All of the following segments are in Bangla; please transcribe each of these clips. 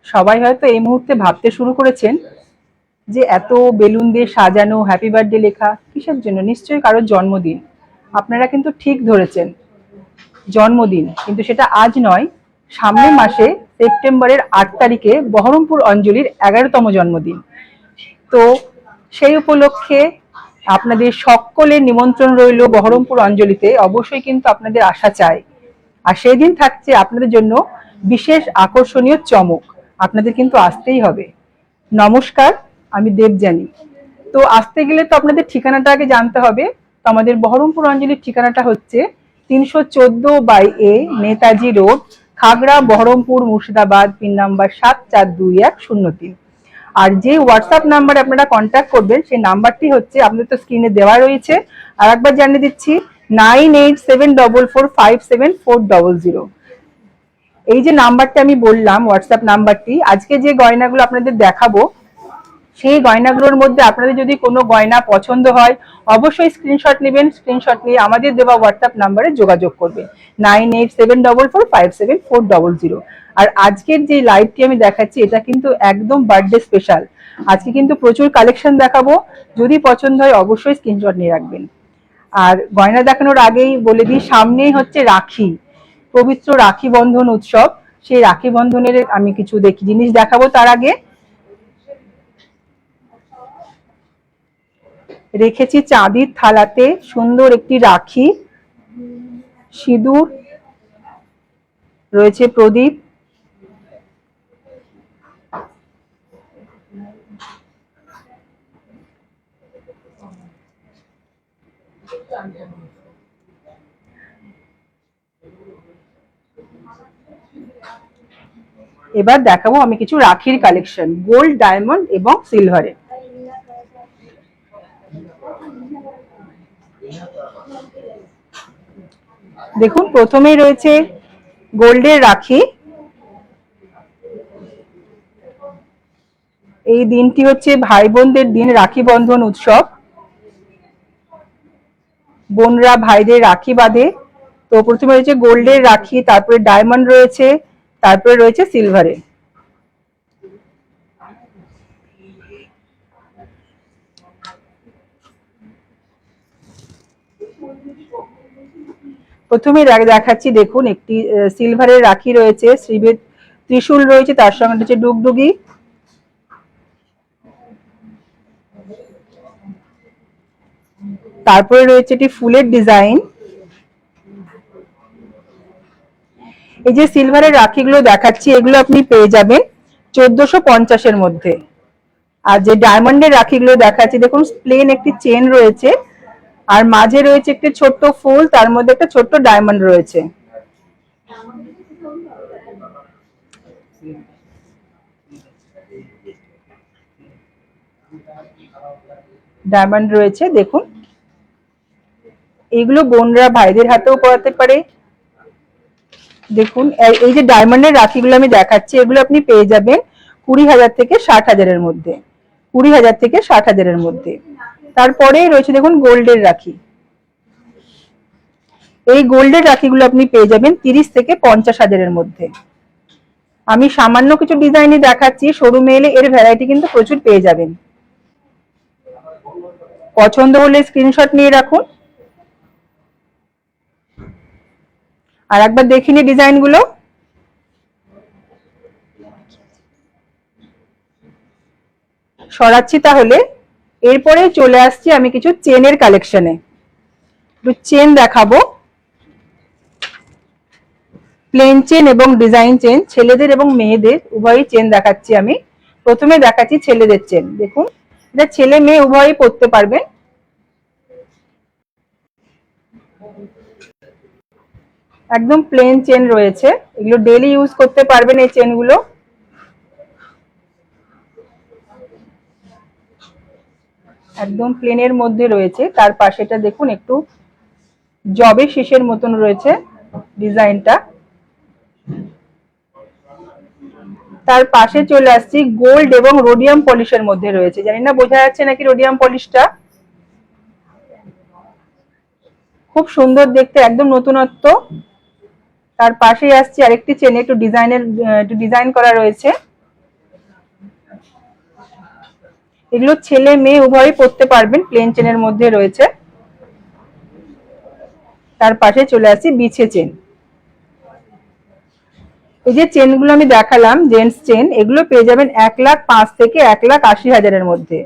সবাই হয়তো এই মুহূর্তে ভাবতে শুরু করেছেন যে এত বেলুন দিয়ে সাজানো হ্যাপি বার্থডে লেখা কিসের জন্য? নিশ্চয়ই কারোর জন্মদিন। আপনারা কিন্তু ঠিক ধরেছেন, জন্মদিন। কিন্তু সেটা আজ নয়, সামনের মাসে সেপ্টেম্বরের 8 তারিখে বহরমপুর অঞ্জলির 11তম জন্মদিন। তো সেই উপলক্ষে আপনাদের সকলের নিমন্ত্রণ রইল বহরমপুর অঞ্জলিতে। অবশ্যই কিন্তু আপনাদের আসা চাই। আর সেই দিন থাকছে আপনাদের জন্য বিশেষ আকর্ষণীয় চমক। আপনাদের কিন্তু আসতেই হবে। নমস্কার, আমি দেবযানী। তো আসতে গেলে তো আপনাদের ঠিকানাটা আগে জানতে হবে। তো আমাদের বহরমপুর অঞ্জলির ঠিকানাটা হচ্ছে 314/A Netaji road, Khagra, Baharampur, Murshidabad, pin number 742103। আর যে হোয়াটসঅ্যাপ নাম্বারে আপনারা কন্ট্যাক্ট করবেন সেই নাম্বারটি হচ্ছে আপনাদের তো স্ক্রিনে দেওয়া রয়েছে। আর একবার জানিয়ে দিচ্ছি, 9874457400। এই যে নাম্বারটা আমি বললাম, হোয়াটসঅ্যাপ নাম্বারটি, আজকে যে গয়নাগুলো আপনাদের দেখাবো সেই গয়নাগুলোর মধ্যে আপনাদের যদি কোনো গয়না পছন্দ হয় অবশ্যই স্ক্রিনশট নেবেন। স্ক্রিনশট নিয়ে আমাদের দেওয়া হোয়াটসঅ্যাপ নাম্বারে যোগাযোগ করবেন, 9874457400। আর আজকের যে লাইভটি আমি দেখাচ্ছি এটা কিন্তু একদম বার্থডে স্পেশাল। আজকে কিন্তু প্রচুর কালেকশন দেখাবো, যদি পছন্দ হয় অবশ্যই স্ক্রিনশট নিয়ে রাখবেন। আর গয়না দেখানোর আগেই বলে দিই, সামনেই হচ্ছে রাখি, পবিত্র রাখি বন্ধন উৎসব। সেই রাখি বন্ধনের আমি কিছু জিনিস দেখাবো। তার আগে রেখেছি চাঁদির থালাতে সুন্দর একটি রাখি, সিঁদুর রয়েছে, প্রদীপ, এবার দেখাবো আমি কিছু রাখির কালেকশন, গোল্ড, ডায়মন্ড এবং সিলভারে। দেখুন, প্রথমেই রয়েছে গোল্ডের রাখি। এই দিনটি হচ্ছে ভাই বোনদের দিন, রাখি বন্ধন উৎসব। বোনরা ভাইদের রাখি বাঁধে। তো প্রথমে রয়েছে গোল্ডের রাখি, তারপরে ডায়মন্ড রয়েছে, তারপরে রয়েছে সিলভারে। প্রথমে দেখাচ্ছি, দেখুন একটি সিলভারের রাখি রয়েছে, শ্রীবেদ ত্রিশূল রয়েছে, তার সঙ্গে রয়েছে ডুগডুগি। তারপরে রয়েছে একটি ফুলের ডিজাইন। এই যে সিলভারের রাখিগুলো দেখাচ্ছি এগুলো আপনি পেয়ে যাবেন 1450-এর মধ্যে। আর যে ডায়মন্ডের রাখিগুলো দেখাচ্ছি, দেখুন প্লেন একটি চেন রয়েছে, আর মাঝে রয়েছে একটি ছোট্ট ফুল, তার মধ্যে একটা ছোট্ট ডায়মন্ড রয়েছে। ডায়মন্ড রয়েছে, দেখুন এগুলো বোনরা ভাইদের হাতেও পরাতে পারে। দেখুন এই যে ডায়মন্ডের রাখিগুলো আমি দেখাচ্ছি এগুলো আপনি পেয়ে যাবেন 20,000 থেকে 60,000-এর মধ্যে, 20,000 থেকে 60,000-এর মধ্যে। তারপরে রয়েছে দেখুন গোল্ডের রাখি। এই গোল্ডের রাখিগুলো আপনি পেয়ে যাবেন 30 থেকে 50,000-এর মধ্যে। আমি সামান্য কিছু ডিজাইনই দেখাচ্ছি, শোরুমে এলে এর ভ্যারাইটি কিন্তু প্রচুর পেয়ে যাবেন। পছন্দ হলে স্ক্রিনশট নিয়ে রাখুন। আর একবার দেখে নিই ডিজাইনগুলো। সরাচ্ছি তাহলে। এরপরে চলে আসছি আমি কিছু চেনের কালেকশনে। একটু চেন দেখাবো, প্লেন চেন এবং ডিজাইন চেন, ছেলেদের এবং মেয়েদের উভয়ই চেন দেখাচ্ছি আমি। প্রথমে দেখাচ্ছি ছেলেদের চেন। দেখুন এটা ছেলে মেয়ে উভয়ই পরতে পারবেন। একদম প্লেন চেন রয়েছে, এগুলো ডেইলি ইউজ করতে পারবেন এই চেনগুলো। একদম প্লেনের মধ্যে রয়েছে, তার পাশেটা দেখুন একটু জবে শীষের মতন রয়েছে ডিজাইনটা। তার পাশে চলে আসছি গোল্ড এবং রোডিয়াম পলিশের মধ্যে রয়েছে, জানি না বোঝা যাচ্ছে নাকি রোডিয়াম পলিশটা। খুব সুন্দর দেখতে, একদম নতুনত্ব। তার পাশেই আসছে আরেকটি চেনে, একটু ডিজাইন করা রয়েছে। এগুলো ছেলে মেয়ে উভয়ই পরতে পারবেন, প্লেন চেনের মধ্যে রয়েছে। তার পাশে চলে আসছি বিছে চেন। এই যে চেনগুলো আমি দেখালাম জেন্টস চেন, এগুলো পেয়ে যাবেন 1,05,000 থেকে 1,80,000 মধ্যে।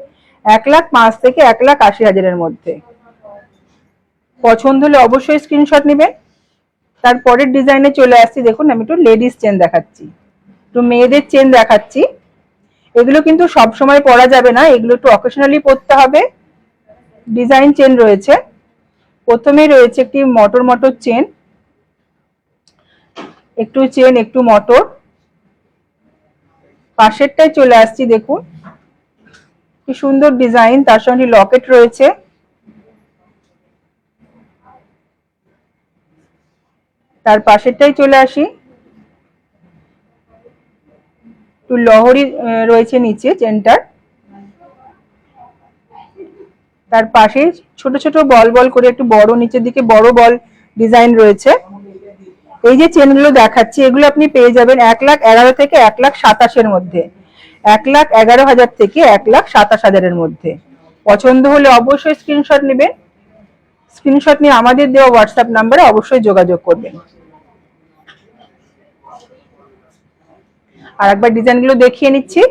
1,05,000 থেকে 1,80,000 মধ্যে। পছন্দ হলে অবশ্যই স্ক্রিনশট নেবেন। তারপরের ডিজাইনে চলে আসছি, দেখুন আমি একটু লেডিস চেন দেখাচ্ছি, একটু মেয়েদের চেন দেখাচ্ছি। এগুলো কিন্তু সব সময় পরা যাবে না, এগুলো একটু অকেশনালি পরতে হবে। ডিজাইন চেন রয়েছে। প্রথমে রয়েছে একটি মটর মটর চেন, একটু চেন একটু মটর। পাশেরটায় চলে আসছি, দেখুন কি সুন্দর ডিজাইন, তার সঙ্গে লকেট রয়েছে। তার পাশেরটাই চলে আসি, একটু লহরি রয়েছে নিচে চেনটার। তার পাশে ছোট ছোট বল বল করে একটু বড়, নিচের দিকে বড় বল ডিজাইন রয়েছে। এই যে চেনগুলো দেখাচ্ছি, এগুলো আপনি পেয়ে যাবেন 1,11,000 থেকে 1,27,000 মধ্যে। 1,11,000 থেকে 1,27,000 মধ্যে। পছন্দ হলে অবশ্যই স্ক্রিনশট নেবেন। স্ক্রিনশট নিয়ে আমাদের দেওয়া হোয়াটসঅ্যাপ নাম্বারে অবশ্যই যোগাযোগ করবেন। আর একবার ডিজাইনগুলো দেখিয়ে নিচ্ছি।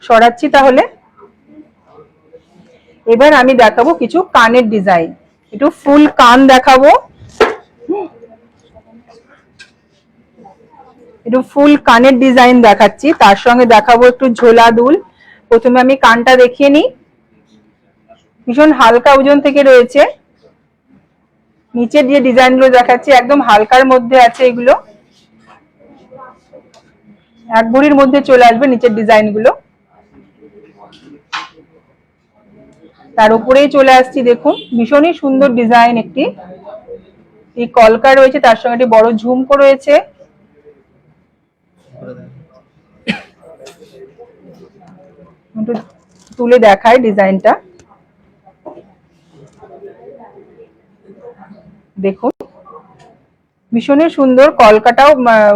সরাচ্ছি তাহলে। এবার আমি দেখাবো কিছু কানের ডিজাইন, একটু ফুল কান দেখাবো, একটু ফুল কানের ডিজাইন দেখাচ্ছি, তার সঙ্গে দেখাবো একটু ঝোলা দুল। প্রথমে আমি কানটা দেখিয়ে নিই। ভীষণ হালকা ওজন থেকে রয়েছে। নিচের যে ডিজাইনগুলো দেখাচ্ছি একদম হালকার মধ্যে আছে, এগুলো এক ভরির মধ্যে চলে আসবে নিচের ডিজাইনগুলো। তার উপরেই চলে আসছি, দেখুন ভীষণই সুন্দর ডিজাইন একটি। এই কলকা রয়েছে, তার সঙ্গে একটি বড় ঝুমকো রয়েছে। একটু তুলে দেখায় ডিজাইনটা, দেখুন ভীষণই সুন্দর। কলকাটাও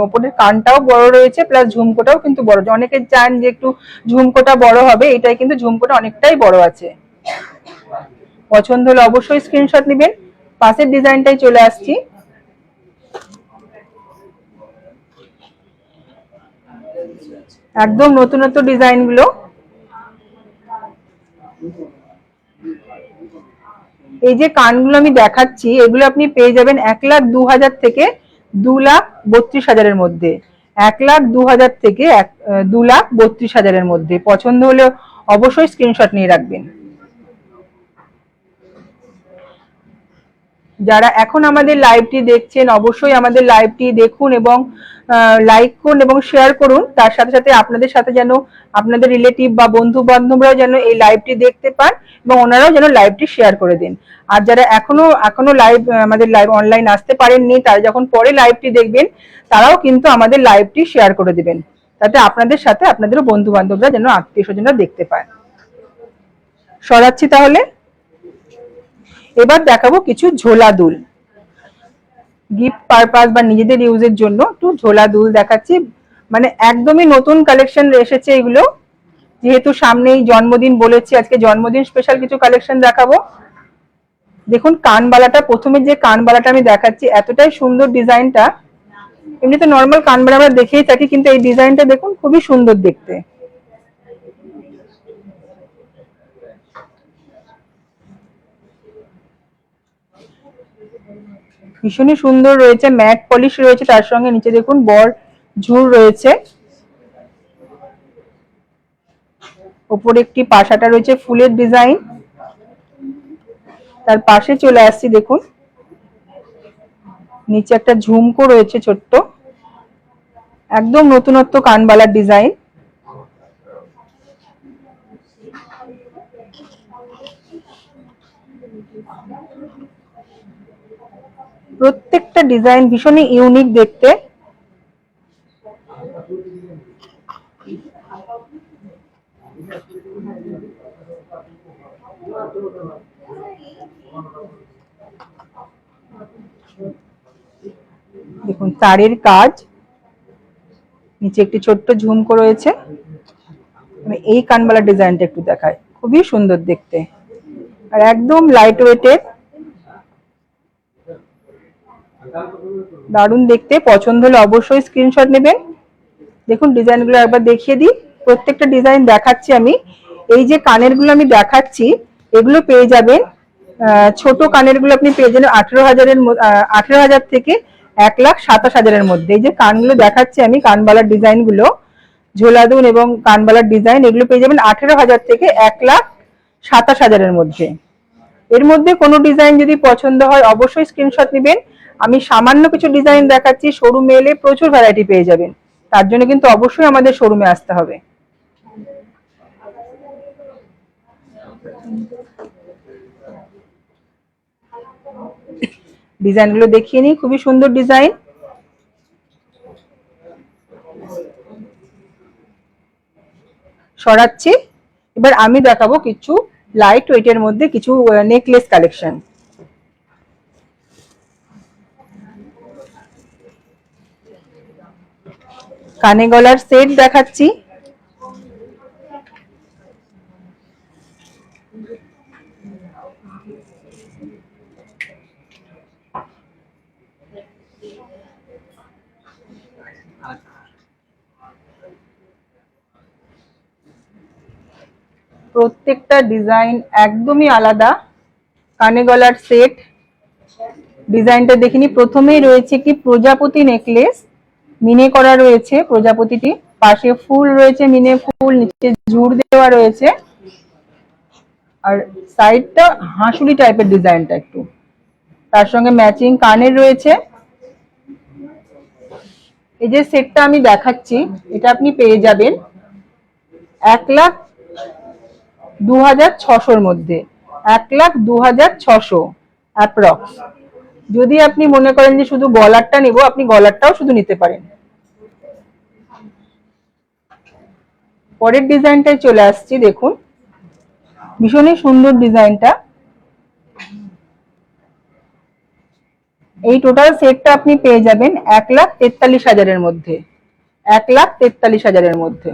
উপরের কানটাও বড় রয়েছে, প্লাস ঝুমকোটাও কিন্তু বড়। অনেকে চান যে একটু ঝুমকোটা বড় হবে, এটাই কিন্তু ঝুমকোটা অনেকটাই বড় আছে। পছন্দ হলে অবশ্যই স্ক্রিনশট নেবেন। পাশের ডিজাইনটাই চলে আসছি, একদম নতুনত্ব ডিজাইনগুলো। এই যে কানগুলো আমি দেখাচ্ছি, এগুলো আপনি পেয়ে যাবেন 1,02,000 থেকে 2,32,000 মধ্যে। 1,02,000 থেকে 2,32,000 মধ্যে। পছন্দ হলে অবশ্যই স্ক্রিনশট নিয়ে রাখবেন। যারা এখন আমাদের লাইভটি দেখছেন অবশ্যই আমাদের লাইভটি দেখুন এবং লাইক করুন এবং শেয়ার করুন। তার সাথে সাথে আপনাদের সাথে যেন আপনাদের রিলেটিভ বা বন্ধু বান্ধবরাও যেন এই লাইভটি দেখতে পান এবং ওনারাও যেন লাইভটি শেয়ার করে দিন। আর যারা এখনো লাইভ আমাদের লাইভ অনলাইন আসতে পারেননি, তারা যখন পরে লাইভটি দেখবেন তারাও কিন্তু আমাদের লাইভটি শেয়ার করে দিবেন, তাতে আপনাদের সাথে আপনাদেরও বন্ধু বান্ধবরা যেন আত্মীয় স্বজনরা দেখতে পায়। সরাচ্ছি তাহলে। এবার দেখাবো কিছু ঝোলা দুল, গিফট পারপাস বা নিজেদের ইউজের জন্য একটু ঝোলা দুল দেখাচ্ছি। মানে একদমই নতুন কালেকশন এসেছে এগুলো, যেহেতু সামনেই জন্মদিন বলেছি, আজকে জন্মদিন স্পেশাল কিছু কালেকশন দেখাবো। দেখুন কানবালাটা, প্রথমে যে কানবালাটা আমি দেখাচ্ছি এতটাই সুন্দর ডিজাইনটা। এমনিতে নর্মাল কানবালা আমরা দেখেই থাকি, কিন্তু এই ডিজাইনটা দেখুন খুবই সুন্দর দেখতে। ভীষণই সুন্দর রয়েছে, ম্যাট পলিশ রয়েছে, তার সঙ্গে নিচে দেখুন বর ঝুল রয়েছে। ওপরে একটি পাশাটা রয়েছে ফুলের ডিজাইন। তার পাশে চলে আসছি, দেখুন নিচে একটা ঝুমকো রয়েছে ছোট্ট, একদম নতুনত্ব কানবালার ডিজাইন। প্রত্যেকটা ডিজাইন ভীষণই ইউনিক দেখতে। দেখুন তারের কাজ, নিচে একটি ছোট্ট ঝুমকো রয়েছে। আমি এই কানবালা ডিজাইনটা একটু দেখাই, খুবই সুন্দর দেখতে আর একদম লাইট ওয়েটের, দারুণ দেখতে। পছন্দ হলে অবশ্যই স্ক্রিনশট নেবেন। দেখুন ডিজাইনগুলো একবার দেখিয়ে দিই, প্রত্যেকটা ডিজাইন দেখাচ্ছি আমি। এই যে কানেরগুলো আমি দেখাচ্ছি এগুলো পেয়ে যাবেন, ছোট কানেরগুলো আপনি পেয়ে যাবেন 18,000 থেকে 1,27,000-এর মধ্যে। এই যে কানগুলো দেখাচ্ছি আমি, কানবালার ডিজাইনগুলো, ঝোলাদুন এবং কানবালার ডিজাইন, এগুলো পেয়ে যাবেন 18,000 থেকে 1,27,000-এর মধ্যে। এর মধ্যে কোনো ডিজাইন যদি পছন্দ হয় অবশ্যই স্ক্রিনশট নেবেন। আমি সামান্য কিছু ডিজাইন দেখাচ্ছি, শোরুমে এলে প্রচুর ভ্যারাইটি পেয়ে যাবেন, তার জন্য কিন্তু অবশ্যই আমাদের শোরুমে আসতে হবে। ডিজাইনগুলো দেখিয়ে নিই, খুবই সুন্দর ডিজাইন। সরাচ্ছি, এবার আমি দেখাবো কিছু লাইট ওয়েটের মধ্যে কিছু নেকলেস কালেকশন। কানে গলার সেট দেখাচ্ছি, প্রত্যেকটা ডিজাইন একদমই আলাদা। কানে গলার সেট ডিজাইনটা দেখিনি, প্রথমেই রয়েছে কি প্রজাপতি নেকলেস, মিনে করা রয়েছে প্রজাপতিটি, পাশে ফুল রয়েছে, মিনে ফুল, নিচে ঝুড় দেওয়া রয়েছে, আর সাইডটা হাঁসুলি টাইপের ডিজাইনটা একটু, তার সঙ্গে ম্যাচিং কানের রয়েছে। এই যে সেটটা আমি দেখাচ্ছি এটা আপনি পেয়ে যাবেন 1,02,600-র মধ্যে, 1,02,600 অ্যাপ্রক্স। যদি আপনি মনে করেন যে শুধু গলারটা নেব, আপনি গলারটাও শুধু নিতে পারেন। পরের ডিজাইনটায় চলে আসছি, দেখুন ভীষণই সুন্দর ডিজাইনটা। এই টোটাল সেটটা আপনি পেয়ে যাবেন 1,43,000-এর মধ্যে, 1,43,000-এর মধ্যে।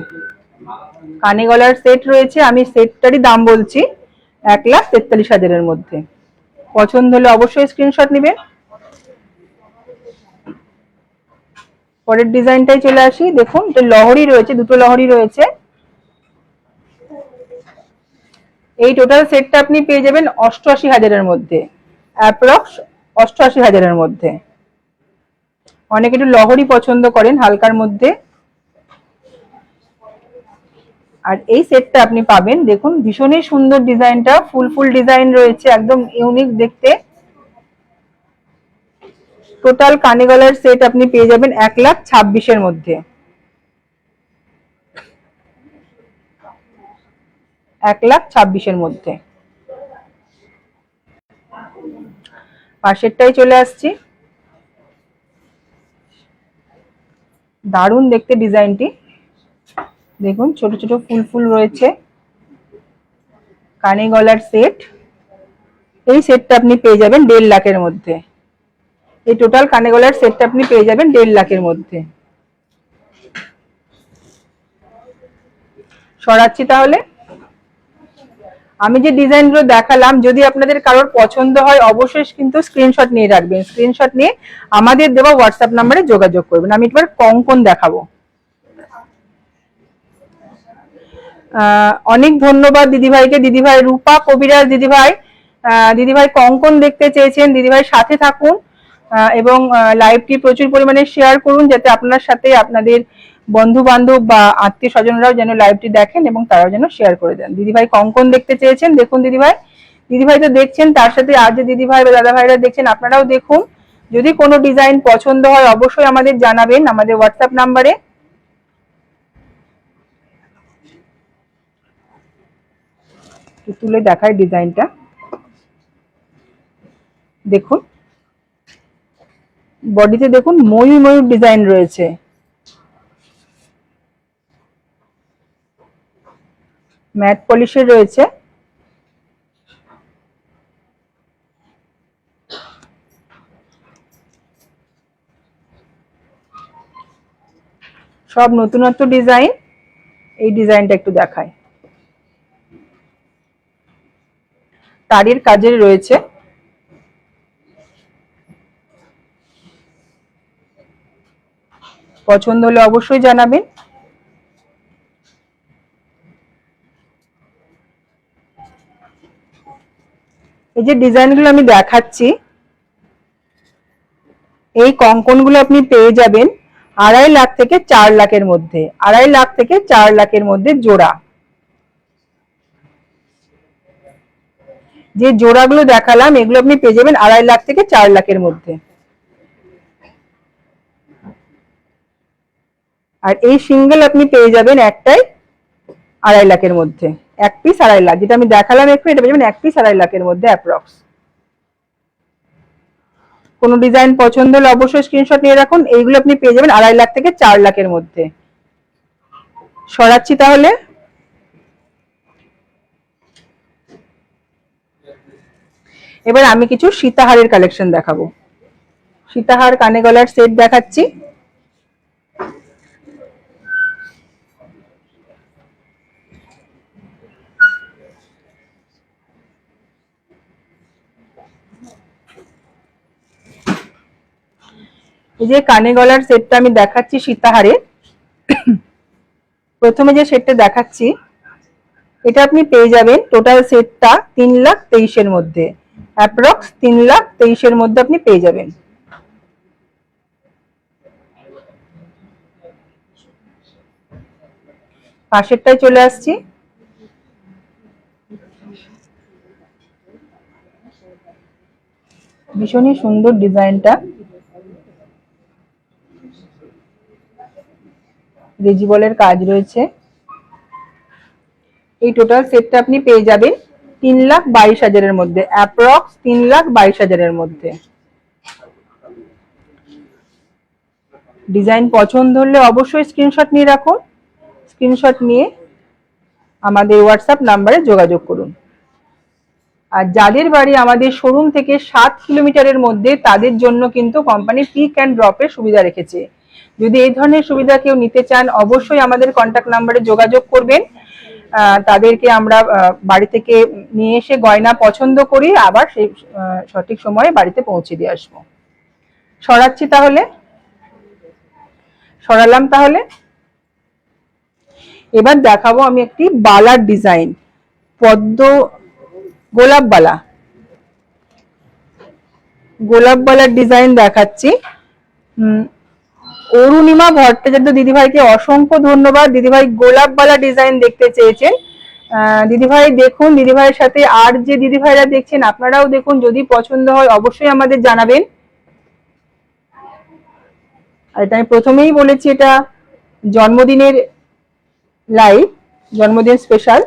কানে গলার সেট রয়েছে, আমি সেটটারই দাম বলছি 1,43,000-এর মধ্যে। পছন্দ হলে অবশ্যই স্ক্রিনশট নেবেন। পরের ডিজাইনটাই চলে আসি, দেখুন এটা লহরি রয়েছে, দুটো লহরি রয়েছে। এই টোটাল সেটটা আপনি পেয়ে যাবেন 88,000-এর মধ্যে, অ্যাপ্রক্স 88,000-এর মধ্যে। অনেকে একটু লহরি পছন্দ করেন হালকার মধ্যে, আর এই সেটটা আপনি পাবেন, দেখুন ভীষণই সুন্দর ডিজাইনটা, ফুল ফুল ডিজাইন রয়েছে, একদম ইউনিক দেখতে। টোটাল কানে গলার সেট আপনি পেয়ে যাবেন 1,26,000-এর মধ্যে, 1,26,000-এর মধ্যে। পাশেরটাই চলে আসছি, দারুণ দেখতে ডিজাইনটি, দেখুন ছোট ছোট ফুল ফুল রয়েছে, কানে গলার সেট। এই সেটটা আপনি পেয়ে যাবেন 1.5 লাখের মধ্যে। এই টোটাল কানে গলার সেটটা আপনি পেয়ে যাবেন 1.5 লাখের মধ্যে। সরাচ্ছি তাহলে, আমি যে ডিজাইনগুলো দেখালাম যদি আপনাদের কারোর পছন্দ হয় অবশ্যই কিন্তু স্ক্রিনশট নিয়ে রাখবেন, স্ক্রিনশট নিয়ে আমাদের দেওয়া হোয়াটসঅ্যাপ নাম্বারে যোগাযোগ করবেন। আমি এবার কঙ্কন দেখাবো। অনেক ধন্যবাদ দিদিভাইকে, দিদিভাই রূপা কবিরাজ দিদিভাই, দিদিভাই কঙ্কন দেখতে চেয়েছেন, দিদিভাই সাথে থাকুন এবং লাইভটি প্রচুর পরিমাণে শেয়ার করুন, যাতে আপনার সাথে আপনাদের বন্ধু বান্ধব বা আত্মীয় স্বজনরাও যেন লাইভটি দেখেন এবং তারাও যেন শেয়ার করে দেন। দিদিভাই কঙ্কন দেখতে চেয়েছেন, দেখুন দিদিভাই, দিদিভাই তো দেখছেন, তার সাথে আর যে দিদিভাই বা দাদা ভাইরা দেখছেন আপনারাও দেখুন। যদি কোনো ডিজাইন পছন্দ হয় অবশ্যই আমাদের জানাবেন আমাদের হোয়াটসঅ্যাপ নাম্বারে। তুলে দেখায় ডিজাইনটা, দেখুন বডিতে দেখুন ময়ূর ময়ূর ডিজাইন রয়েছে। ম্যাট পলিশের রয়েছে। সব নতুনত্ব ডিজাইন। এই ডিজাইনটা একটু দেখায়, তারের কাজের রয়েছে। পছন্দ হলে অবশ্যই জানাবেন। এই যে ডিজাইনগুলো আমি দেখাচ্ছি, এই কঙ্কনগুলো আপনি পেয়ে যাবেন 2.5 লাখ থেকে 4 লাখের মধ্যে। 2.5 লাখ থেকে 4 লাখের মধ্যে জোড়া। যে জোড়াগুলো দেখালাম এগুলো আপনি পেয়ে যাবেন 2.5 লাখ থেকে 4 লাখের মধ্যে। আর এই সিঙ্গেল আপনি পেয়ে যাবেন একটাই 2.5 লাখের মধ্যে। এক পিস 2.5 লাখ, যেটা আমি দেখালাম একটু, এটা পেয়ে যাবেন এক পিস 2.5 লাখের মধ্যে অ্যাপ্রক্স। কোনো ডিজাইন পছন্দ হলে অবশ্যই স্ক্রিনশট নিয়ে রাখুন। এইগুলো আপনি পেয়ে যাবেন 2.5 লাখ থেকে 4 লাখের মধ্যে। সরাচ্ছি তাহলে। এবার আমি কিছু সীতাহারের কালেকশন দেখাবো। সীতাহার কানে গলার সেট দেখাচ্ছি। এই যে কানে গলার সেটটা আমি দেখাচ্ছি সীতাহারের। প্রথমে যে সেটটা দেখাচ্ছি এটা আপনি পেয়ে যাবেন টোটাল সেটটা 3,23,000 মধ্যে, অ্যাপ্রক্স 3,23,000 মধ্যে আপনি পেয়ে যাবেন। পাশেরটায় চলে আসছি। ভীষণই সুন্দর ডিজাইনটা, রেজিবলের কাজ রয়েছে। এই টোটাল সেটটা আপনি পেয়ে যাবেন 3,22,000 মধ্যে, অ্যাপ্রক্স 3,22,000 মধ্যে। ডিজাইন পছন্দ হলে অবশ্যই স্ক্রিনশট নিয়ে রাখুন। স্ক্রিনশট নিয়ে আমাদের হোয়াটসঅ্যাপ নাম্বারে যোগাযোগ করুন। আর যাদের বাড়ি আমাদের শোরুম থেকে 7 কিলোমিটারের মধ্যে তাদের জন্য কিন্তু কোম্পানি পিক অ্যান্ড ড্রপের সুবিধা রেখেছে। যদি এই ধরনের সুবিধা কেউ নিতে চান অবশ্যই আমাদের কন্ট্যাক্ট নাম্বারে যোগাযোগ করবেন। তাদেরকে আমরা বাড়ি থেকে নিয়ে এসে গয়না পছন্দ করি, আবার সেই সঠিক সময়ে বাড়িতে পৌঁছে দিয়ে আসবো। সরাচ্ছি তাহলে। সরালাম তাহলে। এবার দেখাবো আমি একটি বালার ডিজাইন, পদ্ম গোলাপ বালা। গোলাপ বালার ডিজাইন দেখাচ্ছি। অরুণিমা ভট্টাচার্য দিদিভাইকে অসংখ্য ধন্যবাদ। দিদিভাই গোলাপ বালা ডিজাইন দেখতে চেয়েছেন। দিদিভাই দেখুন, দিদিভাইয়ের সাথে আর যে দিদিভাইরা দেখছেন আপনারাও দেখুন, যদি পছন্দ হয় অবশ্যই আমাদের জানাবেন। আর এটা আমি প্রথমেই বলেছি এটা জন্মদিনের লাইভ, জন্মদিন স্পেশাল।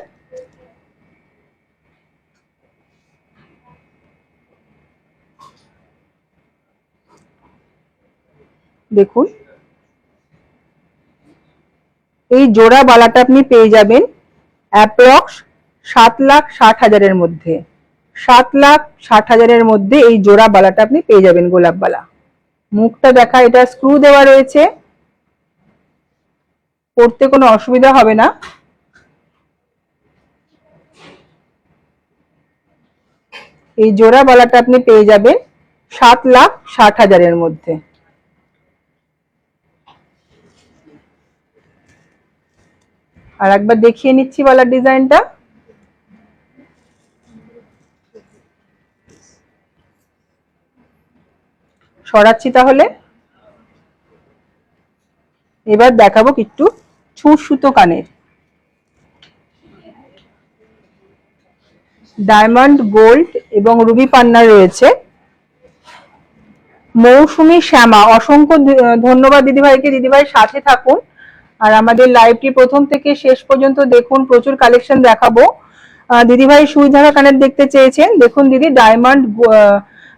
দেখুন এই জোড়া বালাটা আপনি পেয়ে যাবেন অ্যাপ্রক্স 7,60,000 মধ্যে। 7,60,000 মধ্যে এই জোড়া বালাটা আপনি পেয়ে যাবেন গোলাপ বালা। মুখটা দেখা, এটা স্ক্রু দেওয়া রয়েছে, পড়তে কোনো অসুবিধা হবে না। এই জোড়া বালাটা আপনি পেয়ে যাবেন 7,60,000 মধ্যে। আর একবার দেখিয়ে নিচ্ছি বালার ডিজাইনটা। সরাচ্ছি তাহলে। এবার দেখাবো একটু ছুঁচ সুতো কানের, ডায়মন্ড, গোল্ড এবং রুবি পান্না রয়েছে। মৌসুমী শ্যামা, অসংখ্য ধন্যবাদ দিদিভাইকে। দিদিভাই সাথে থাকুন আর আমাদের লাইভটি প্রথম থেকে শেষ পর্যন্ত দেখুন, প্রচুর কালেকশন দেখাবো। দিদিভাই সুই ধারা কানের দেখতে চেয়েছেন, দেখুন দিদি ডায়মন্ড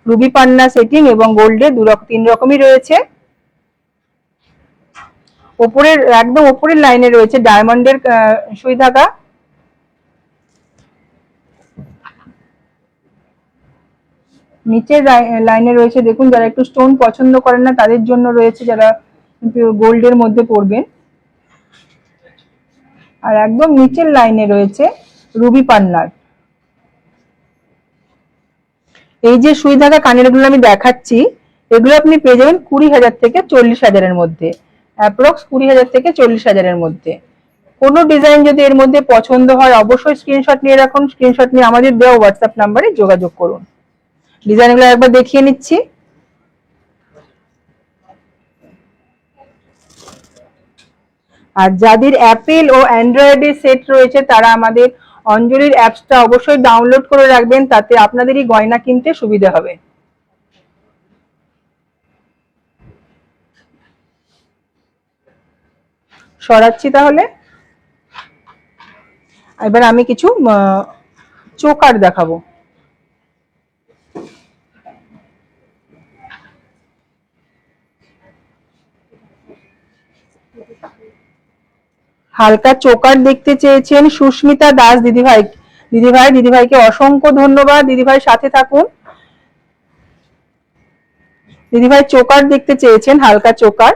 রুবি পান্না সেটিং এবং গোল্ডে তিন রকমই রয়েছে। ওপরের একদম ওপরের লাইনে রয়েছে ডায়মন্ডের সুই ধাগা। নিচের লাইনে রয়েছে দেখুন, যারা একটু স্টোন পছন্দ করেন না তাদের জন্য রয়েছে, যারা গোল্ডের মধ্যে পরবেন। আর একদম নিচের লাইনে রয়েছে রুবি পান্নার। এই যে সুই ধাগা কানের গুলো আমি দেখাচ্ছি, এগুলো আপনি পেয়ে যাবেন 20,000 থেকে 40,000-এর মধ্যে, অ্যাপ্রক্স 20,000 থেকে 40,000-এর মধ্যে। কোনো ডিজাইন যদি এর মধ্যে পছন্দ হয় অবশ্যই স্ক্রিনশট নিয়ে রাখুন, স্ক্রিনশট নিয়ে আমাদের দেওয়া হোয়াটসঅ্যাপ নাম্বারে যোগাযোগ করুন। ডিজাইনগুলো একবার দেখিয়ে নিচ্ছি। আর যাদের অ্যাপেল ও অ্যান্ড্রয়েডের সেট রয়েছে তারা আমাদের অঞ্জলির অ্যাপসটা অবশ্যই ডাউনলোড করে রাখবেন, তাতে আপনাদেরই গয়না কিনতে সুবিধা হবে। সরাচ্ছি তাহলে। এবার আমি কিছু চোকার দেখাবো। হালকা চোকার দেখতে চেয়েছেন সুস্মিতা দাস দিদিভাইকে অসংখ্য ধন্যবাদ। দিদিভাই সাথে থাকুন। দিদিভাই চোকার দেখতে চেয়েছেন, হালকা চোকার।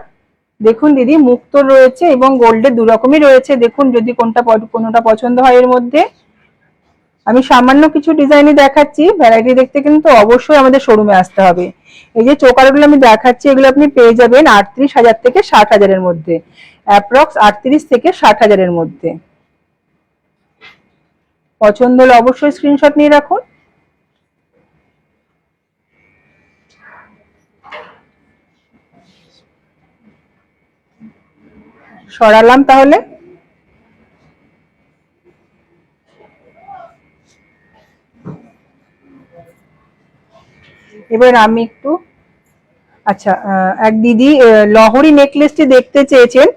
দেখুন দিদি, মুক্ত রয়েছে এবং গোল্ডের দু রকমই রয়েছে। দেখুন যদি কোনোটা পছন্দ হয় এর মধ্যে। আমি সামান্য কিছু ডিজাইনই দেখাচ্ছি, ভ্যারাইটি দেখতে কিন্তু অবশ্যই আমাদের শোরুমে আসতে হবে। এই যে চোকারগুলো আমি দেখাচ্ছি, এগুলো আপনি পেয়ে যাবেন 38,000 থেকে 60,000-এর মধ্যে, অ্যাপ্রক্স 38 থেকে 60,000-এর মধ্যে। পছন্দ হলে অবশ্যই স্ক্রিনশট নিয়ে রাখুন। সরালাম তাহলে। এবার আমি একটু আচ্ছা, এক দিদি লহরি নেকলেসটি দেখতে চেয়েছেন,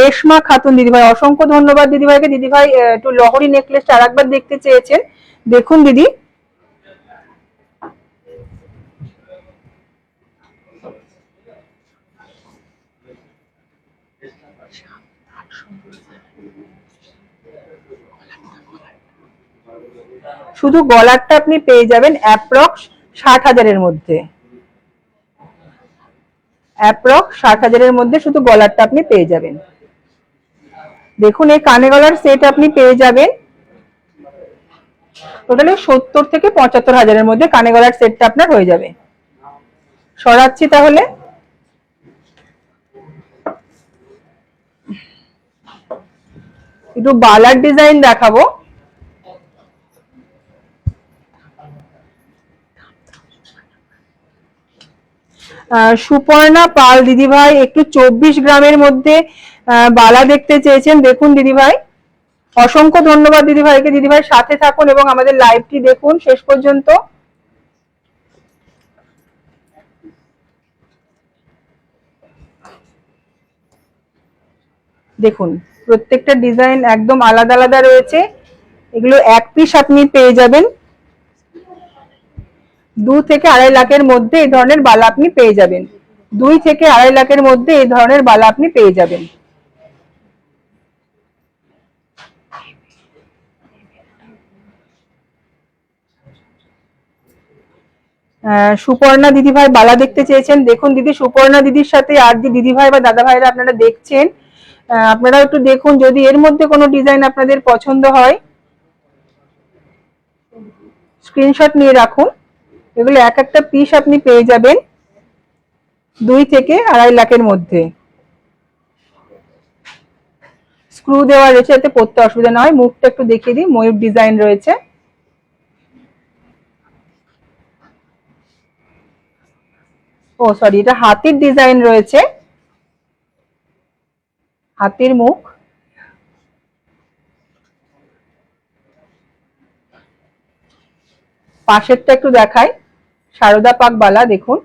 রেশমা খাতুন দিদিভাই, অসংখ্য ধন্যবাদ দিদিভাইকে। দিদিভাই একটু লহরি নেকলেসটা আরেকবার দেখতে চেয়েছেন। দেখুন দিদি, শুধু গলারটা আপনি পেয়ে যাবেন অ্যাপ্রক্স 60,000-এর মধ্যে, অ্যাপ্রক্স 60,000-এর মধ্যে শুধু গলারটা আপনি পেয়ে যাবেন। দেখুন এই কানে গলার সেট আপনি পেয়ে যাবেন টোটালি 70 থেকে 75,000-এর মধ্যে। কানে গলার সেটটা আপনার হয়ে যাবে। সরাচ্ছি তাহলে। একটু বালার ডিজাইন দেখাবো। সুপর্ণা পাল দিদিভাই একটু 24 গ্রামের মধ্যে বালা দেখতে চেয়েছেন। দেখুন দিদিভাই, অসংখ্য ধন্যবাদ দিদিভাইকে। দিদিভাই সাথে থাকুন এবং আমাদের লাইভটি দেখুন শেষ পর্যন্ত। দেখুন প্রত্যেকটা ডিজাইন একদম আলাদা আলাদা রয়েছে। এগুলো এক পিস আপনি পেয়ে যাবেন 2 থেকে 2.5 লাখের মধ্যে। এই ধরনের বালা আপনি পেয়ে যাবেন 2 থেকে 2.5 লাখের মধ্যে। এই ধরনের বালা আপনি পেয়ে যাবেন। সুপর্ণা দিদিভাই বালা দেখতে চেয়েছেন। দেখুন দিদি, সুপর্ণা দিদির সাথে আর দিদিভাই বা দাদা ভাইরা আপনারা দেখছেন, আপনারা একটু দেখুন যদি এর মধ্যে কোনো ডিজাইন আপনাদের পছন্দ হয় স্ক্রিনশট নিয়ে রাখুন। এগুলো এক একটা পিস আপনি পেয়ে যাবেন 2 থেকে 2.5 লাখের মধ্যে। স্ক্রু দেওয়া রয়েছে যাতে পরতে অসুবিধা না হয়। মুখটা একটু দেখিয়ে দিই, ময়ূর ডিজাইন রয়েছে। ও সরি, এটা হাতির ডিজাইন রয়েছে, হাতির মুখ। পাশেরটা একটু দেখাই, সারদা পাক বালা। দেখুন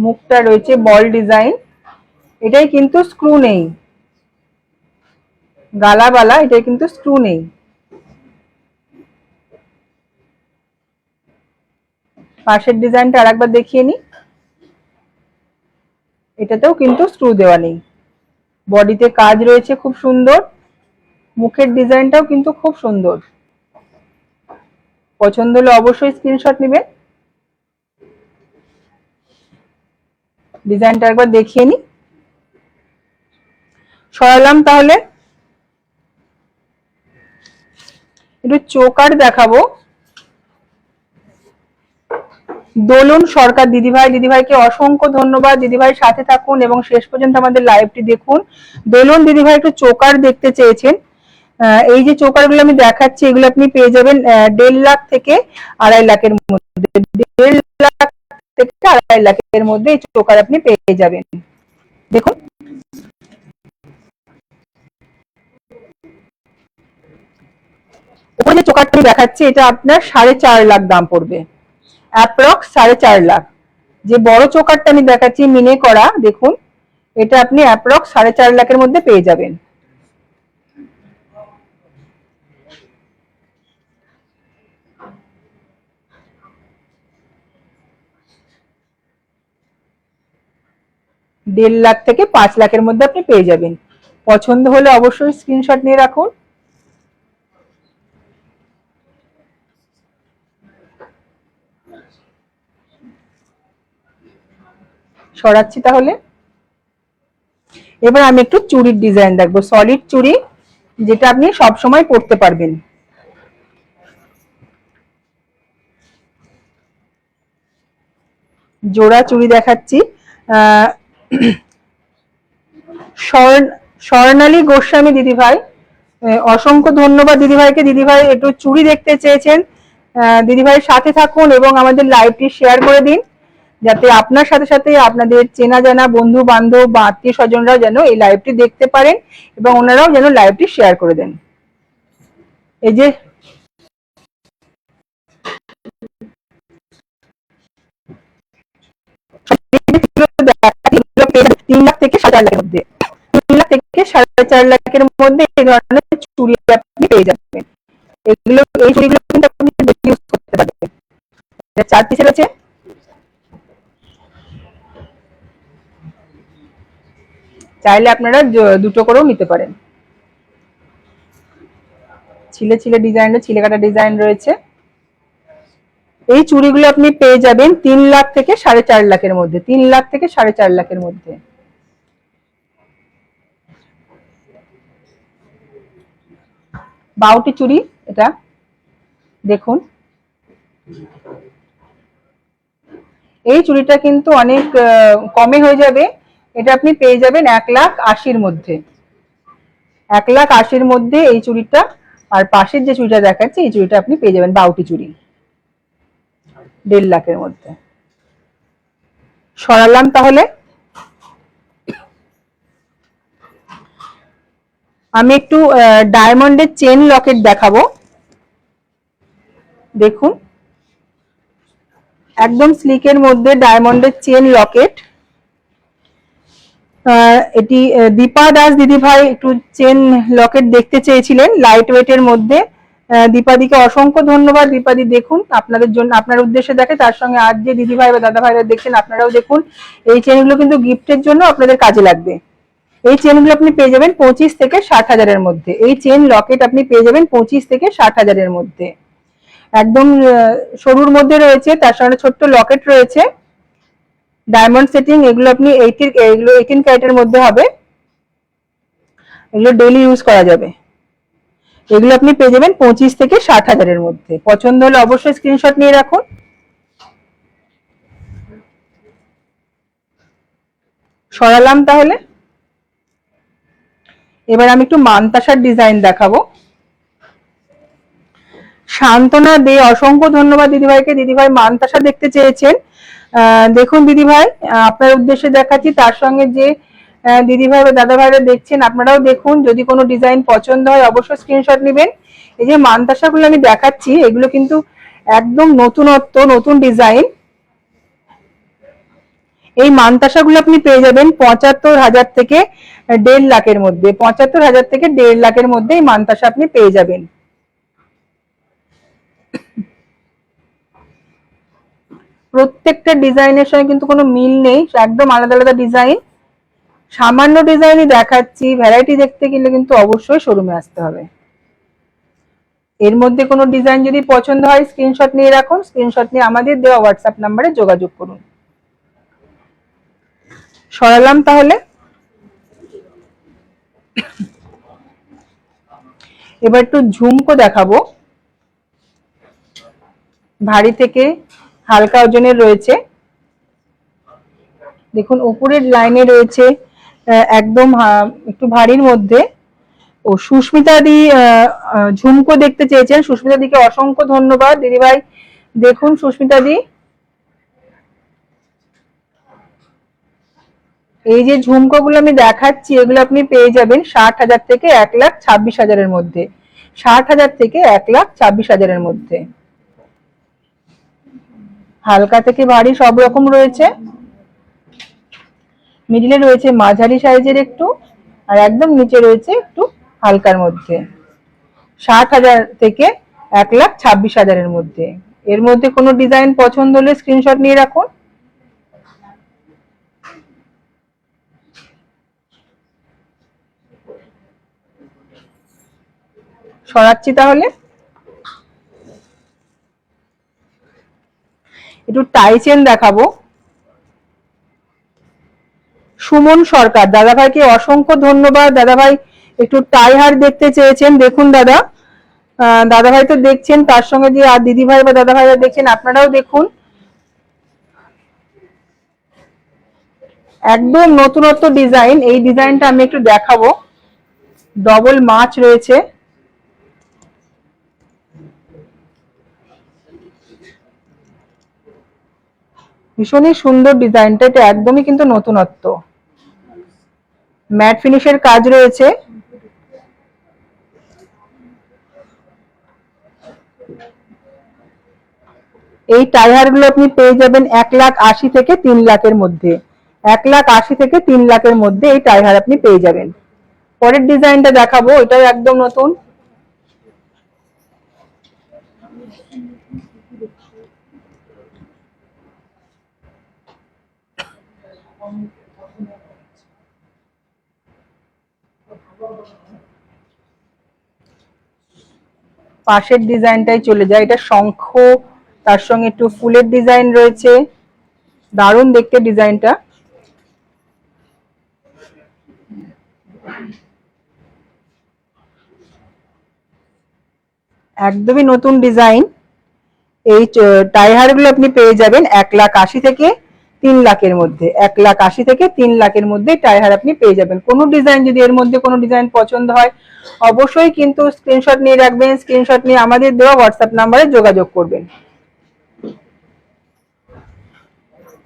মুখটা রয়েছে বল ডিজাইন। এটাই কিন্তু স্ক্রু নেই, গালা বালা, এটাই কিন্তু স্ক্রু নেই। পাশের ডিজাইনটা আরেকবার দেখিয়ে নি। এটাতেও কিন্তু স্ক্রু দেওয়া নেই, বডিতে কাজ রয়েছে খুব সুন্দর, মুখের ডিজাইনটাও কিন্তু খুব সুন্দর। পছন্দ হলে অবশ্যই স্ক্রিনশট নেবেন। ডিজাইনটা একবার দেখিয়ে নি। সরালাম, তাহলে একটু চোকার দেখাবো। দোলন সরকার দিদিভাইকে অসংখ্য ধন্যবাদ। দিদিভাই সাথে থাকুন এবং শেষ পর্যন্ত আমাদের লাইভটি দেখুন। দোলন দিদিভাই একটু চোকার দেখতে চেয়েছেন। এই যে চোকার গুলো আমি দেখাচ্ছি, এগুলো আপনি পেয়ে যাবেন 1.5 লাখ থেকে 2.5 লাখের মধ্যে। 1.5 লাখ থেকে 2.5 লাখের মধ্যে এই চোকার আপনি পেয়ে যাবেন। দেখুন, উপরে যে চোকারটি দেখাচ্ছি এটা আপনার 4.5 লাখ দাম পড়বে, অ্যাপ্রক্স 4.5 লাখ। যে বড় চোকারটা আমি দেখাচ্ছি মিনে করা, দেখুন এটা আপনি অ্যাপ্রক্স 4.5 লাখের মধ্যে পেয়ে যাবেন। দেড় লাখ থেকে 5 লাখের মধ্যে আপনি পেয়ে যাবেন। পছন্দ হলে অবশ্যই স্ক্রিনশট নিয়ে রাখুন। সরাচ্ছি তাহলে। এবার আমি একটু চুড়ির ডিজাইন দেখবো, সলিড চুড়ি, যেটা আপনি সব সময় পরতে পারবেন। জোড়া চুড়ি দেখাচ্ছি। স্বর্ণালী গোস্বামী দিদিভাই, অসংখ্য ধন্যবাদ দিদিভাইকে। দিদিভাই একটু চুড়ি দেখতে চেয়েছেন। দিদিভাইয়ের সাথে থাকুন এবং আমাদের লাইভটি শেয়ার করে দিন, যাতে আপনার সাথে সাথে আপনাদের চেনা জানা বন্ধু বান্ধব বা আত্মীয় স্বজনরাও যেন এই লাইভটি দেখতে পারেন এবং ওনারাও যেন লাইভটি শেয়ার করে দেন। এই যে 3 লাখ থেকে 4.5 লাখের মধ্যে, 3 লাখ থেকে 4.5 লাখের মধ্যে এই ধরনের চুড়ি আপনি পেয়ে যাবেন। এগুলো, এই চুড়িগুলো কিন্তু আপনি ইউজ করতে পারবেন। এটা 4 পিসের আছে। চাইলে আপনারা দুটো করেও নিতে পারেন। ছিলে ছিলে ডিজাইন, ছিলে কাটা ডিজাইন রয়েছে। এই চুড়িগুলো আপনি পেয়ে যাবেন 3 লাখ থেকে 4.5 লাখের মধ্যে, 3 লাখ থেকে 4.5 লাখের মধ্যে। বাউটি চুড়ি, এটা দেখুন। এই চুড়িটা কিন্তু অনেক কমে হয়ে যাবে। এটা আপনি পেয়ে যাবেন 1,80,000 মধ্যে। 1,80,000 মধ্যে এই চুড়িটা। আর পাশের যে চুড়িটা দেখাচ্ছি, এই চুড়িটা আপনি পেয়ে যাবেন বাউটি চুড়ি 1.5 লাখের মধ্যে। সরালাম তাহলে। আমি একটু ডায়মন্ডের চেন লকেট দেখাবো। দেখুন, একদম স্লিকের মধ্যে ডায়মন্ডের চেন লকেট। এটি দীপা দাস দিদিভাই একটু চেন লকেট দেখতে চেয়েছিলেন লাইট ওয়েটের মধ্যে। দীপাদিকে অসংখ্য ধন্যবাদ। দীপাদি দেখুন, আপনাদের জন্য, আপনার উদ্দেশ্যে দেখে, তার সঙ্গে আর যে দিদিভাই বা দাদা ভাইরা দেখছেন আপনারাও দেখুন। এই চেনগুলো কিন্তু গিফটের জন্য আপনাদের কাজে লাগবে। এই চেনগুলো আপনি পেয়ে যাবেন 25 থেকে 60,000-এর মধ্যে। এই চেন লকেট আপনি পেয়ে যাবেন 25 থেকে 60,000-এর মধ্যে। একদম সরুর মধ্যে রয়েছে, তার সঙ্গে ছোট্ট লকেট রয়েছে, ডায়মন্ড সেটিং। এগুলো আপনি 18 ক্যারেটের মধ্যে হবে। এগুলো ডেইলি ইউজ করা যাবে। এগুলো আপনি পেয়ে যাবেন 25 থেকে 60,000-এর মধ্যে। পছন্দ হলে অবশ্যই স্ক্রিনশট নিয়ে রাখুন। সরালাম তাহলে। এবার আমি একটু মানতাসার ডিজাইন দেখাবো। সান্ত্বনা দে, অসংখ্য ধন্যবাদ দিদিভাইকে। দিদিভাই মানতাসা দেখতে চেয়েছেন। দেখুন দিদিভাই, আপনার উদ্দেশ্যে দেখাচ্ছি, তার সঙ্গে যে দিদিভাই বা দাদা ভাইরা দেখছেন আপনারাও দেখুন। যদি কোনো ডিজাইন পছন্দ হয় অবশ্যই স্ক্রিনশট নেবেন। এই যে মানতাসাগুলো আমি দেখাচ্ছি, এগুলো কিন্তু একদম নতুনত্ব, নতুন ডিজাইন। এই মানতাসাগুলো আপনি পেয়ে যাবেন 75,000 থেকে 1.5 লাখের মধ্যে। 75,000 থেকে 1.5 লাখের মধ্যে এই মানতাসা আপনি পেয়ে যাবেন। প্রত্যেকটা ডিজাইনের সঙ্গে কিন্তু কোনো মিল নেই, একদম আলাদা আলাদা ডিজাইন। সামান্য ডিজাইনই দেখাচ্ছি, ভ্যারাইটি দেখতে গেলে কিন্তু অবশ্যই শোরুমে আসতে হবে। এর মধ্যে কোনো ডিজাইন যদি পছন্দ হয় স্ক্রিনশট নিয়ে রাখুন, স্ক্রিনশট নিয়ে আমাদের দেওয়া হোয়াটসঅ্যাপ নাম্বারে যোগাযোগ করুন। সরালাম তাহলে। এবার একটু ঝুমকো দেখাবো, ভারী থেকে হালকা ওজনের রয়েছে। দেখুন উপরের লাইনে রয়েছে একদম একটু ভারীর মধ্যে। ও সুস্মিতা দি ঝুমকো দেখতে চেয়েছেন, সুস্মিতা দিকে অসংখ্য ধন্যবাদ দিদিভাই। দেখুন সুস্মিতা দি, এই যে ঝুমকো গুলো আমি দেখাচ্ছি এগুলো আপনি পেয়ে যাবেন 60,000 থেকে 1,26,000 মধ্যে, 60,000 থেকে 1,26,000 মধ্যে। হালকা থেকে ভারী সব রকম রয়েছে, মিডিলে রয়েছে মাঝারি সাইজের একটু, আর একদম নিচে রয়েছে একটু হালকার মধ্যে। 60,000 থেকে 1,26,000 মধ্যে। এর মধ্যে কোনো ডিজাইন পছন্দ হলে স্ক্রিনশট নিয়ে রাখুন। সরাচ্ছি তাহলে। একটু টাই চেন দেখাবো। সুমন সরকার দাদাভাইকে অসংখ্য ধন্যবাদ। দাদাভাই একটু টাই হার দেখতে চেয়েছেন। দেখুন দাদা, দাদাভাই তো দেখছেন, তার সঙ্গে যে আর দিদিভাই বা দাদাভাইরা দেখছেন আপনারাও দেখুন। একদম নতুনত্ব ডিজাইন, এই ডিজাইনটা আমি একটু দেখাবো। ডবল মাছ রয়েছে, ভীষণই সুন্দর ডিজাইনটা, এটা একদমই কিন্তু নতুনত্ব। ম্যাট ফিনিশের কাজ রয়েছে। এই টাইহার গুলো আপনি পেয়ে যাবেন 1,80,000 থেকে 3 লাখের মধ্যে, 1,80,000 থেকে 3 লাখের মধ্যে এই টাইহার আপনি পেয়ে যাবেন। পরের ডিজাইনটা দেখাবো, এটাও একদম নতুন। পাশের ডিজাইনটাই চলে যায়, এটা শঙ্খ, তার সঙ্গে একটু ফুলের ডিজাইন রয়েছে, দারুণ দেখতে ডিজাইনটা। একদমই নতুন ডিজাইন। এই টাইহার গুলো আপনি পেয়ে যাবেন 1,80,000 থেকে 3 লাখের মধ্যে, 1,80,000 থেকে 3 লাখের মধ্যে টাইহার আপনি পেয়ে যাবেন। কোনো ডিজাইন যদি এর মধ্যে কোনো ডিজাইন পছন্দ হয় অবশ্যই কিন্তু স্ক্রিনশট নিয়ে রাখবেন, স্ক্রিনশট নিয়ে আমাদের দেওয়া হোয়াটসঅ্যাপ নাম্বারে যোগাযোগ করবেন।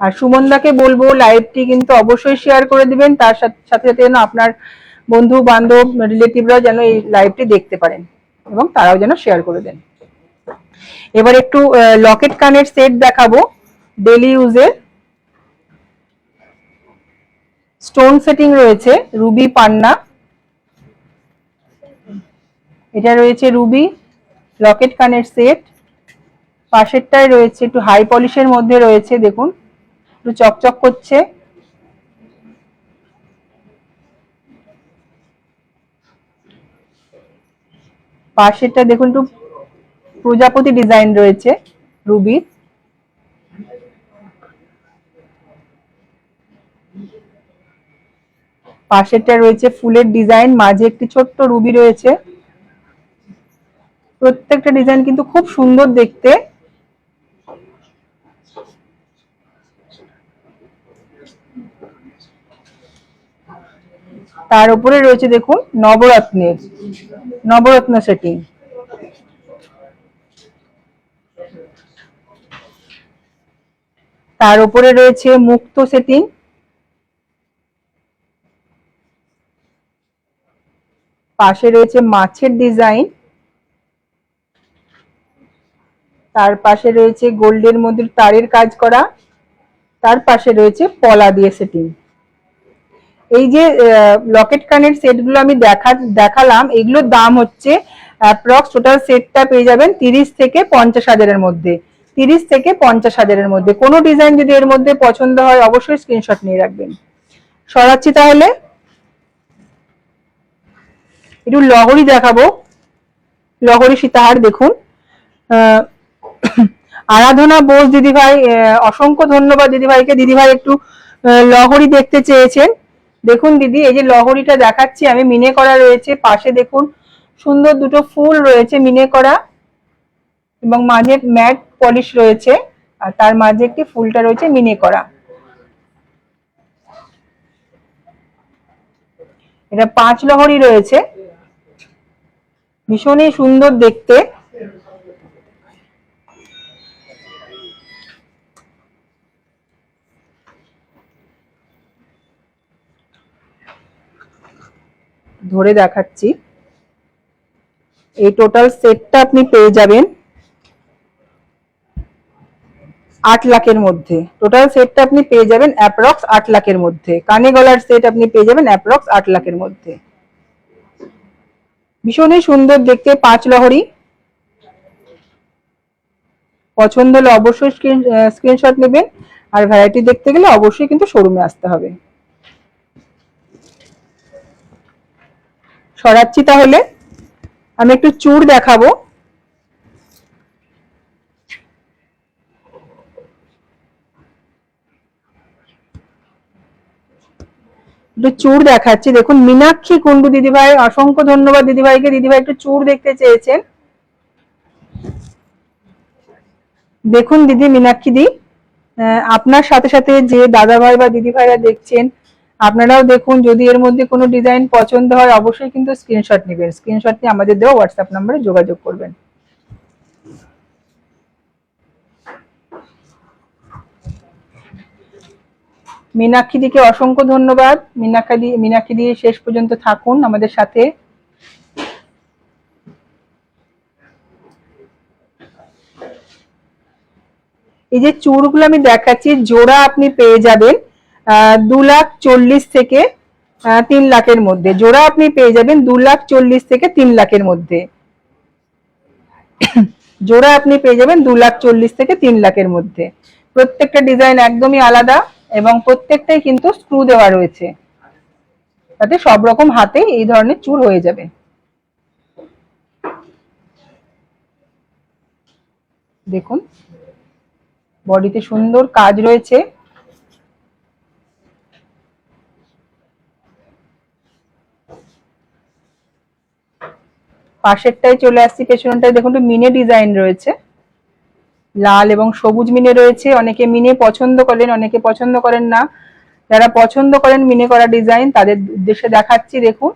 আর সুমনদাকে বলবো লাইভটি কিন্তু অবশ্যই শেয়ার করে দিবেন, তার সাথে সাথে যেন আপনার বন্ধু বান্ধব রিলেটিভরা যেন এই লাইভটি দেখতে পারেন এবং তারাও যেন শেয়ার করে দেন। এবার একটু লকেট কানের সেট দেখাবো, ডেলি ইউজের। স্টোন সেটিং রয়েছে, রুবি পান্না, এটা রয়েছে রুবি লকেট কানের সেট। পাশেরটায় রয়েছে একটু হাই পলিশের মধ্যে রয়েছে, দেখুন একটু চকচক করছে। পাশেরটা দেখুন একটু প্রজাপতি ডিজাইন রয়েছে রুবির। পাশেরটা রয়েছে ফুলের ডিজাইন, মাঝে একটি ছোট্ট রুবি রয়েছে। প্রত্যেকটা ডিজাইন কিন্তু খুব সুন্দর দেখতে। তার উপরে রয়েছে দেখুন নবরত্ন সেটিং। তার উপরে রয়েছে মুক্ত সেটিং। পাশে রয়েছে মাছের ডিজাইন, তার পাশে রয়েছে গোল্ডের মধ্যে তারের কাজ করা, তার পাশে রয়েছে পলা দিয়ে সেটিং। এই যে লকেট কানের সেটগুলো আমি দেখালাম, এগুলোর দাম হচ্ছে অ্যাপ্রক্স টোটাল সেটটা পেয়ে যাবেন 30 থেকে 50,000 মধ্যে, 30 থেকে 50,000-এর মধ্যে। কোনো ডিজাইন যদি এর মধ্যে পছন্দ হয় অবশ্যই স্ক্রিনশট নিয়ে রাখবেন। সরাচ্ছি তাহলে। একটু লহরি দেখাবো, লহরি সীতাহার দেখুন। আরাধনা বোস দিদিভাই, অসংখ্য ধন্যবাদ দিদিভাইকে। দিদিভাই একটু লহরি দেখতে চেয়েছেন। দেখুন দিদি, এই যে লহরিটা দেখাচ্ছি আমি, মিনে করা রয়েছে। পাশে দেখুন সুন্দর দুটো ফুল রয়েছে মিনে করা, এবং মাঝে ম্যাট পলিশ রয়েছে, আর তার মাঝে একটি ফুলটা রয়েছে মিনে করা। এটা 5 লহরি রয়েছে, ভীষণই সুন্দর দেখতে। ধরে দেখাচ্ছি, এই টোটাল সেটটা আপনি পেয়ে যাবেন 8 লাখের মধ্যে। টোটাল সেটটা আপনি পেয়ে যাবেন অ্যাপ্রক্স 8 লাখের মধ্যে। কানে গলার সেট আপনি পেয়ে যাবেন অ্যাপ্রক্স 8 লাখের মধ্যে। ভীষণই সুন্দর দেখতে, 5 লহরি। পছন্দ হলে অবশ্যই স্ক্রিনশট নেবেন, আর ভ্যারাইটি দেখতে গেলে অবশ্যই কিন্তু শোরুমে আসতে হবে। সরাচ্ছি তাহলে। আমি একটু চূড় দেখাবো। একটু চূড় দেখাচ্ছি, দেখুন মীনাক্ষী কুন্ডু দিদিভাই, অসংখ্য ধন্যবাদ দিদিভাইকে। দিদিভাই একটু চূড় দেখতে চেয়েছেন। দেখুন দিদি, মীনাক্ষী দি, আপনার সাথে সাথে যে দাদা ভাই বা দিদি ভাইরা দেখছেন, আপনারাও দেখুন, যদি এর মধ্যে কোনো ডিজাইন পছন্দ হয় অবশ্যই কিন্তু স্ক্রিনশট নেবেন। স্ক্রিনশট নিয়ে আমাদের দেওয়া হোয়াটসঅ্যাপ নম্বরে যোগাযোগ করবেন। মীনাক্ষী দিকে অসংখ্য ধন্যবাদ। মীনাক্ষী দি শেষ পর্যন্ত থাকুন আমাদের সাথে। এই যে চূড়গুলো আমি দেখাচ্ছি, জোড়া আপনি পেয়ে যাবেন 2,40,000 থেকে 3 লাখের মধ্যে। জোড়া আপনি পেয়ে যাবেন 2,40,000 থেকে 3 লাখের মধ্যে। জোড়া আপনি পেয়ে যাবেন 2,40,000 থেকে 3 লাখের মধ্যে। প্রত্যেকটা ডিজাইন একদমই আলাদা, এবং প্রত্যেকটাই কিন্তু স্ক্রু দেওয়া রয়েছে, তাতে সব রকম হাতে এই ধরনের চূড় হয়ে যাবে। দেখুন, বডিতে সুন্দর কাজ রয়েছে। পাশেরটাই চলে আসছি, পেছনটায় দেখুন মিনে ডিজাইন রয়েছে, লাল এবং সবুজ মিনে রয়েছে। অনেকে মিনে পছন্দ করেন, অনেকে পছন্দ করেন না। যারা পছন্দ করেন মিনে করা ডিজাইন, তাদের উদ্দেশ্যে দেখাচ্ছি। দেখুন,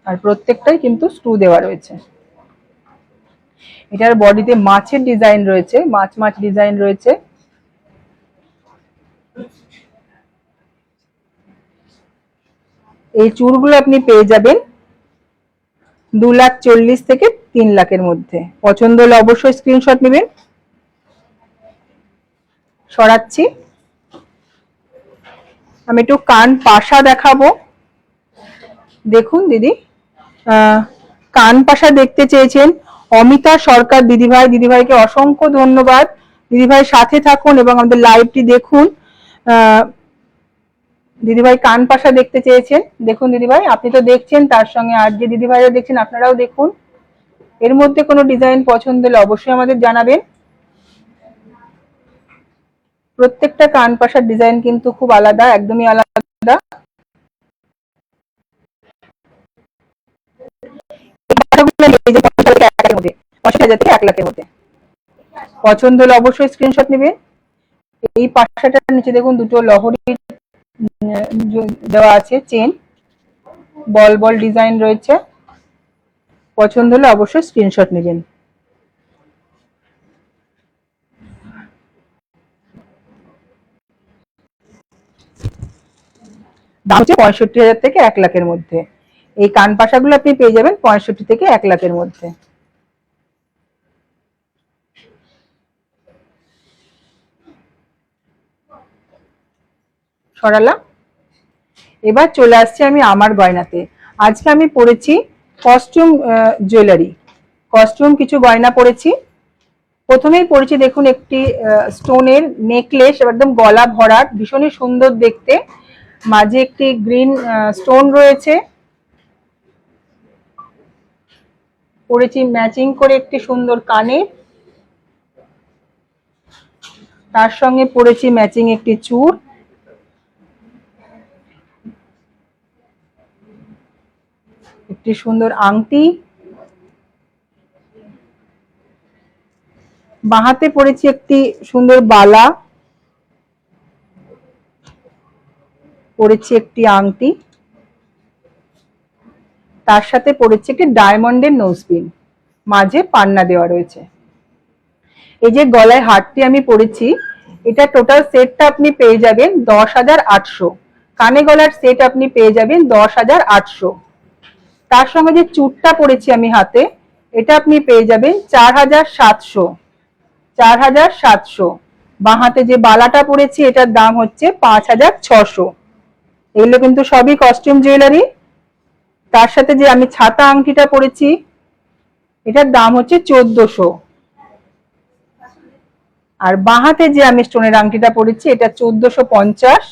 আর প্রত্যেকটাই কিন্তু স্ক্রু দেওয়া রয়েছে। এটার বডিতে মাছের ডিজাইন রয়েছে, মাছ মাছ ডিজাইন রয়েছে। এই চূড়গুলো আপনি পেয়ে যাবেন 2,40,000 থেকে 3 লাখের মধ্যে। পছন্দ হলে অবশ্যই স্ক্রিনশট নেবেন। সরাচ্ছি। আমি একটু কান পাশা দেখাবো। দেখুন দিদি, কান পাশা দেখতে চেয়েছেন অমিতা সরকার দিদিভাই। দিদিভাইকে অসংখ্য ধন্যবাদ। দিদিভাই সাথে থাকুন এবং আমাদের লাইভটি দেখুন। দিদিভাই কান পাশা দেখতে চেয়েছেন। দেখুন দিদিভাই, আপনি তো দেখছেন, তার সঙ্গে আর যে দিদিভাইরা দেখছেন আপনারাও দেখুন। এর মধ্যে কোনো ডিজাইন পছন্দ হলে অবশ্যই আমাদের জানাবেন। প্রত্যেকটা কান পাশার ডিজাইন কিন্তু খুব আলাদা, একদমই আলাদা। এক লাখের মধ্যে পছন্দ হলে অবশ্যই স্ক্রিনশট নেবেন। এই পাশাটার নিচে দেখুন দুটো লহরি দেওয়া আছে, চেন বল বল ডিজাইন রয়েছে। পছন্দ হলে অবশ্যই স্ক্রিনশট নেবেন। দাম হচ্ছে 65,000 থেকে 1 লাখের মধ্যে। এই কান পাশাগুলো আপনি পেয়ে যাবেন 65 থেকে 1 লাখের মধ্যে। সরালাম। এবার চলে আসছি আমি আমার গয়নাতে। আজকে আমি পরেছি কস্টিউম জুয়েলারি। কস্টিউম কিছু গয়না পরেছি। প্রথমেই পরেছি দেখুন একটি স্টোনের নেকলেস, একদম গলা ভরাট, ভীষণই সুন্দর দেখতে, মাঝে একটি গ্রিন স্টোন রয়েছে। পরেছি ম্যাচিং করে একটি সুন্দর কানের, তার সঙ্গে পরেছি ম্যাচিং একটি চূড়, একটি সুন্দর আংটি, বাঁহাতে পরেছি একটি সুন্দর বালা, পরেছি একটি আংটি, তার সাথে পরেছি একটি ডায়মন্ডের নোজপিন, মাঝে পান্না দেওয়া রয়েছে। এই যে গলায় হারটি আমি পরেছি, এটা টোটাল সেটটা আপনি পেয়ে যাবেন 10,800। কানে গলার সেট আপনি পেয়ে যাবেন 10,800। তার সঙ্গে যে চূড়টা পরেছি আমি হাতে, এটা আপনি পেয়ে যাবেন 4,700। 4,700। বাঁ হাতে যে বালাটা পরেছি এটার দাম হচ্ছে 5,600। এগুলো কিন্তু সবই কস্টিউম জুয়েলারি। তার সাথে যে আমি ছাতা আংটিটা পরেছি, এটার দাম হচ্ছে 1,400। আর বাঁ হাতে যে আমি স্টোনের আংটিটা পরেছি এটা 1,450।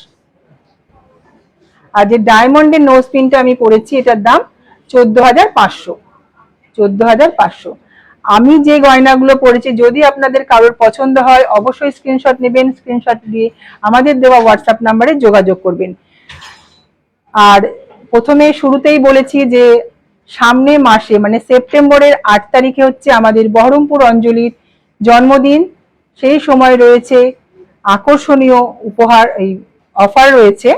আর যে ডায়মন্ডের নোজ পিনটা আমি পরেছি এটার দাম 14,500। 14,500। আমি যে গয়নাগুলো পরেছি যদি আপনাদের কারোর পছন্দ হয় অবশ্যই স্ক্রিনশট নেবেন, স্ক্রিনশট দিয়ে আমাদের দেওয়া হোয়াটসঅ্যাপ নাম্বারে যোগাযোগ করবেন। আর প্রথমে শুরুতেই বলেছি যে সামনে মাসে মানে সেপ্টেম্বরের 8 তারিখে হচ্ছে আমাদের বহরমপুর অঞ্জলির জন্মদিন। সেই সময় রয়েছে আকর্ষণীয় উপহার, এই অফার রয়েছে।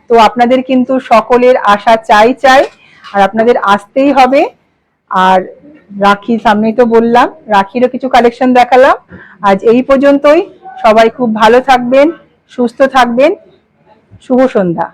তো আপনাদের কিন্তু সকলের আশা চাই চাই, আর আপনাদের আসতেই হবে। আর রাখি সামনেই তো বললাম, রাখিরও কিছু কালেকশন দেখালাম। আজ এই পর্যন্তই। সবাই খুব ভালো থাকবেন, সুস্থ থাকবেন। শুভ সন্ধ্যা।